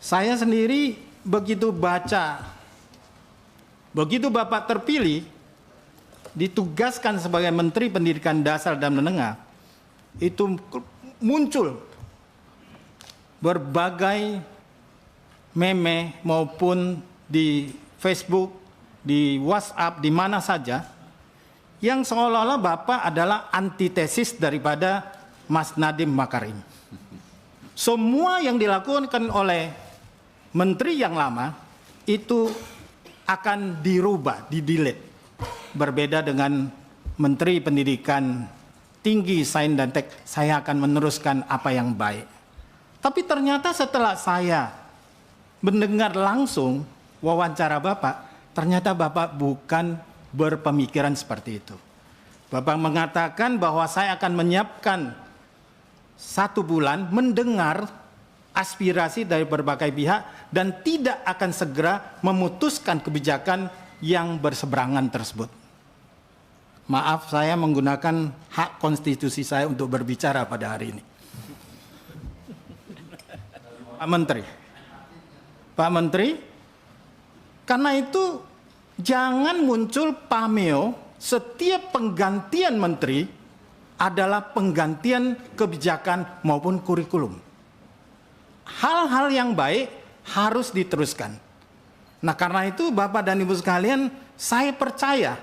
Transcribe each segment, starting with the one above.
Saya sendiri begitu Bapak terpilih, ditugaskan sebagai Menteri Pendidikan Dasar dan Menengah, itu muncul berbagai meme maupun di Facebook, di WhatsApp, di mana saja, yang seolah-olah Bapak adalah antitesis daripada Mas Nadiem Makarim. Semua yang dilakukan oleh menteri yang lama itu akan dirubah, di-delete. Berbeda dengan Menteri Pendidikan Tinggi, Sains dan Tek, saya akan meneruskan apa yang baik. Tapi ternyata setelah saya mendengar langsung wawancara Bapak, ternyata Bapak bukan berpemikiran seperti itu. Bapak mengatakan bahwa saya akan menyiapkan 1 bulan mendengar aspirasi dari berbagai pihak dan tidak akan segera memutuskan kebijakan yang berseberangan tersebut. Maaf, saya menggunakan hak konstitusi saya untuk berbicara pada hari ini. Pak Menteri, karena itu jangan muncul pameo setiap penggantian menteri adalah penggantian kebijakan maupun kurikulum. Hal-hal yang baik harus diteruskan. Nah, karena itu Bapak dan Ibu sekalian, saya percaya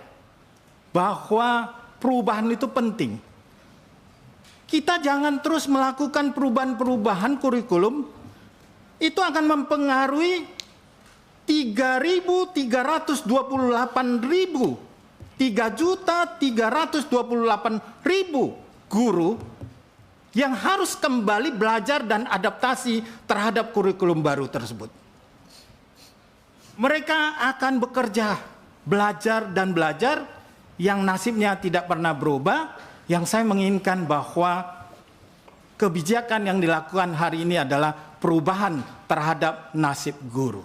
bahwa perubahan itu penting. Kita jangan terus melakukan perubahan-perubahan kurikulum, itu akan mempengaruhi 3.328.000 guru yang harus kembali belajar dan adaptasi terhadap kurikulum baru tersebut. Mereka akan bekerja, belajar dan belajar yang nasibnya tidak pernah berubah. Yang saya menginginkan bahwa kebijakan yang dilakukan hari ini adalah perubahan terhadap nasib guru.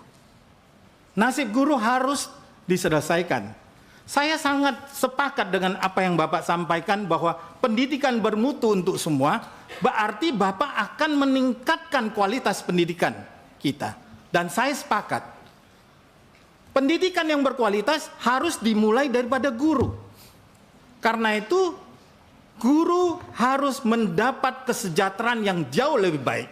Nasib guru harus diselesaikan. Saya sangat sepakat dengan apa yang Bapak sampaikan bahwa pendidikan bermutu untuk semua, berarti Bapak akan meningkatkan kualitas pendidikan kita. Dan saya sepakat, pendidikan yang berkualitas harus dimulai daripada guru. Karena itu, guru harus mendapat kesejahteraan yang jauh lebih baik.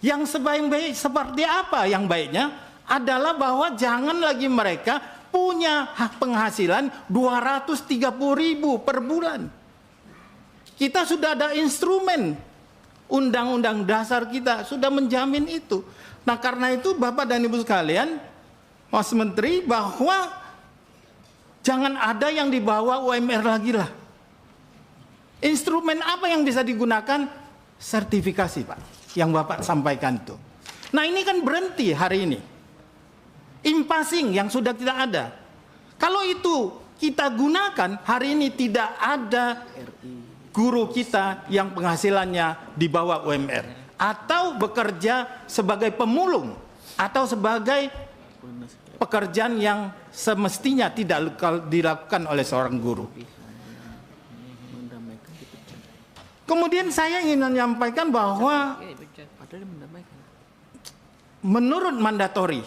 Yang sebaik-baik seperti apa yang baiknya? Adalah bahwa jangan lagi mereka punya hak penghasilan 230.000 per bulan. Kita sudah ada instrumen, undang-undang dasar kita sudah menjamin itu. Nah, karena itu Bapak dan Ibu sekalian, Mas Menteri, bahwa jangan ada yang dibawa UMR lagi lah. Instrumen apa yang bisa digunakan? Sertifikasi, Pak, yang Bapak sampaikan itu. Nah, ini kan berhenti hari ini. Impasing yang sudah tidak ada. Kalau itu kita gunakan, hari ini tidak ada guru kita yang penghasilannya di bawah UMR atau bekerja sebagai pemulung atau sebagai pekerjaan yang semestinya tidak dilakukan oleh seorang guru. Kemudian saya ingin menyampaikan bahwa menurut mandatori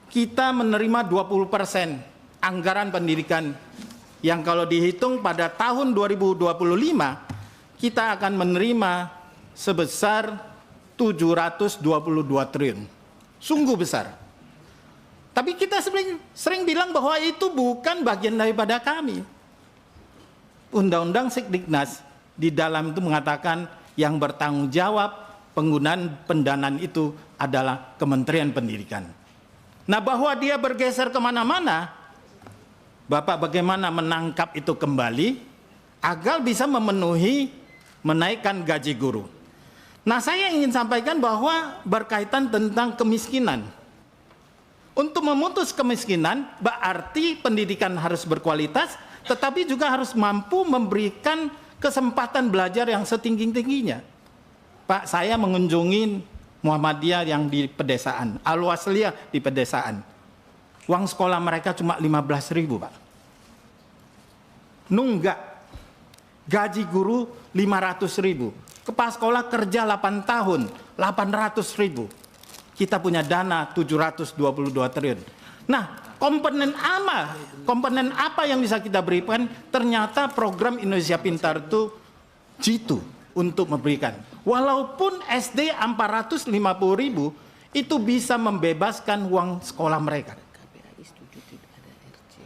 kita menerima 20% anggaran pendidikan yang kalau dihitung pada tahun 2025 kita akan menerima sebesar 722 triliun. Sungguh besar. Tapi kita sering bilang bahwa itu bukan bagian daripada kami. Undang-undang Sekdiknas di dalam itu mengatakan yang bertanggung jawab penggunaan pendanaan itu adalah Kementerian Pendidikan. Nah, bahwa dia bergeser kemana-mana, Bapak bagaimana menangkap itu kembali agar bisa memenuhi menaikkan gaji guru. Nah, saya ingin sampaikan bahwa berkaitan tentang kemiskinan. Untuk memutus kemiskinan berarti pendidikan harus berkualitas, tetapi juga harus mampu memberikan kesempatan belajar yang setinggi-tingginya. Pak, saya mengunjungi Muhammadiyah yang di pedesaan, Al-Wasliyah di pedesaan. Uang sekolah mereka cuma 15.000, Pak. Nunggak. Gaji guru 500.000. Kepala sekolah kerja 8 tahun, 800.000. Kita punya dana 722 triliun. Nah, komponen apa yang bisa kita berikan? Ternyata program Indonesia Pintar itu jitu untuk memberikan. Walaupun SD 450.000 itu bisa membebaskan uang sekolah mereka.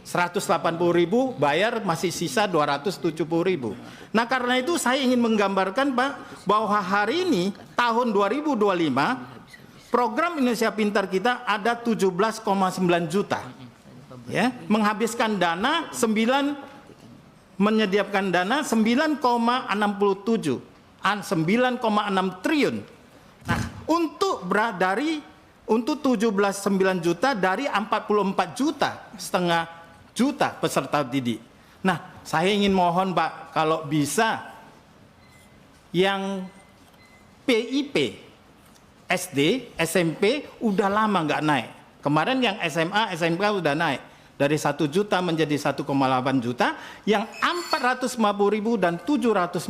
180.000 bayar, masih sisa 270.000. Nah, karena itu saya ingin menggambarkan, Pak, bahwa hari ini tahun 2025 program Indonesia Pintar kita ada 17,9 juta. Ya, menghabiskan dana menyediakan dana 9,6 triliun. Nah, untuk 17,9 juta dari 44,5 juta peserta didik. Nah, saya ingin mohon, Pak, kalau bisa yang PIP SD, SMP udah lama nggak naik. Kemarin yang SMA, SMK udah naik dari 1 juta menjadi 1,8 juta. Yang 450.000 dan 750.000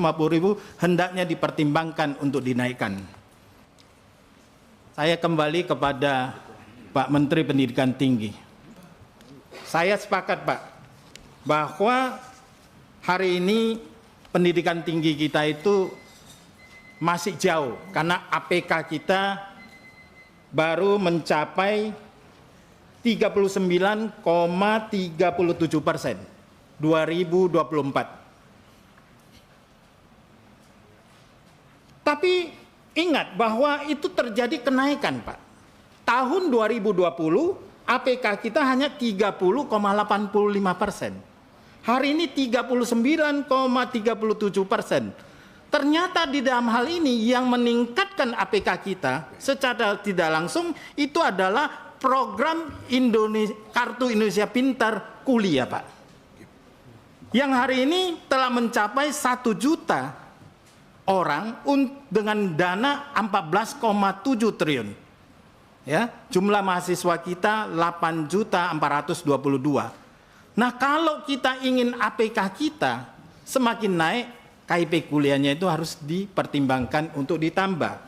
hendaknya dipertimbangkan untuk dinaikkan. Saya kembali kepada Pak Menteri Pendidikan Tinggi. Saya sepakat, Pak, bahwa hari ini pendidikan tinggi kita itu masih jauh karena APK kita baru mencapai 39,37% 2024. Tapi ingat bahwa itu terjadi kenaikan, Pak. Tahun 2020 APK kita hanya 30,85%. Hari ini 39,37%. Ternyata di dalam hal ini yang meningkatkan APK kita secara tidak langsung itu adalah program Kartu Indonesia Pintar Kuliah, Pak. Yang hari ini telah mencapai 1 juta orang dengan dana 14,7 triliun. Ya, jumlah mahasiswa kita 8.422. Nah, kalau kita ingin APK kita semakin naik, KIP kuliahnya itu harus dipertimbangkan untuk ditambah,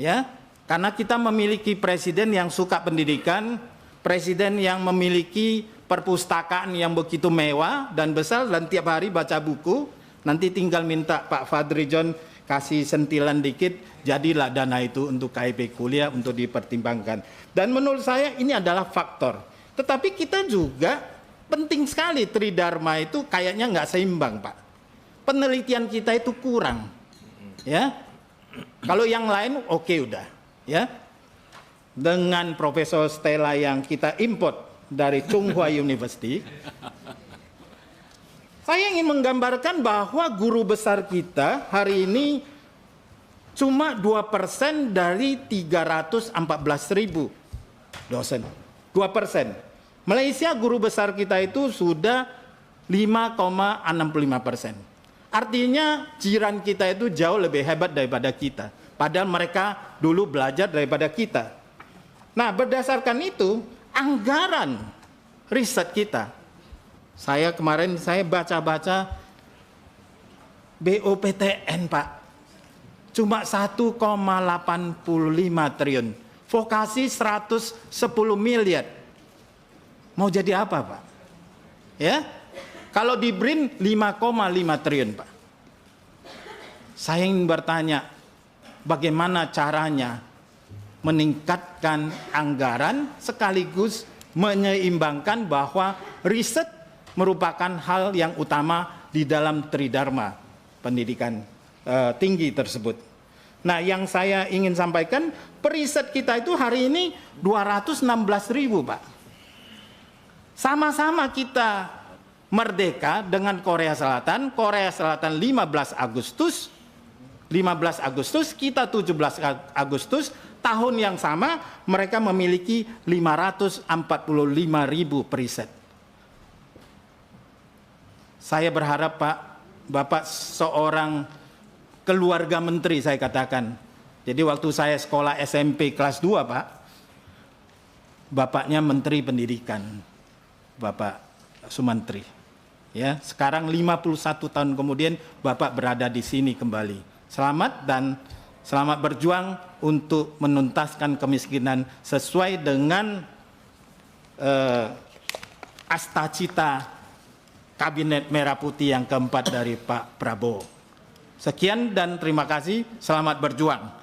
ya, karena kita memiliki presiden yang suka pendidikan, presiden yang memiliki perpustakaan yang begitu mewah dan besar dan tiap hari baca buku. Nanti tinggal minta Pak Fadri John kasih sentilan dikit, jadilah dana itu untuk KIP kuliah untuk dipertimbangkan. Dan menurut saya ini adalah faktor. Tetapi kita juga penting sekali Tridharma itu kayaknya nggak seimbang, Pak. Penelitian kita itu kurang, ya. Kalau yang lain oke udah, ya. Dengan Profesor Stella yang kita import dari Tsinghua University, saya ingin menggambarkan bahwa guru besar kita hari ini cuma 2% dari 314.000 dosen. 2%. Malaysia guru besar kita itu sudah 5,65%. Artinya jiran kita itu jauh lebih hebat daripada kita. Padahal mereka dulu belajar daripada kita. Nah, berdasarkan itu, anggaran riset kita. Kemarin saya baca-baca BOPTN, Pak. Cuma 1,85 triliun. Vokasi 110 miliar. Mau jadi apa, Pak? Ya? Kalau di BRIN 5,5 triliun, Pak. Saya ingin bertanya, bagaimana caranya meningkatkan anggaran sekaligus menyeimbangkan bahwa riset merupakan hal yang utama di dalam Tridharma pendidikan tinggi tersebut. Nah, yang saya ingin sampaikan, periset kita itu hari ini 216.000, Pak. Sama-sama kita merdeka dengan Korea Selatan 15 Agustus, kita 17 Agustus, tahun yang sama mereka memiliki 545.000 periset. Saya berharap, Pak, Bapak seorang keluarga menteri, saya katakan. Jadi waktu saya sekolah SMP kelas 2, Pak, bapaknya Menteri Pendidikan, Bapak Sumantri. Ya, sekarang 51 tahun kemudian Bapak berada di sini kembali. Selamat dan Selamat berjuang untuk menuntaskan kemiskinan sesuai dengan asta-cita Kabinet Merah Putih yang keempat dari Pak Prabowo. Sekian dan terima kasih. Selamat berjuang.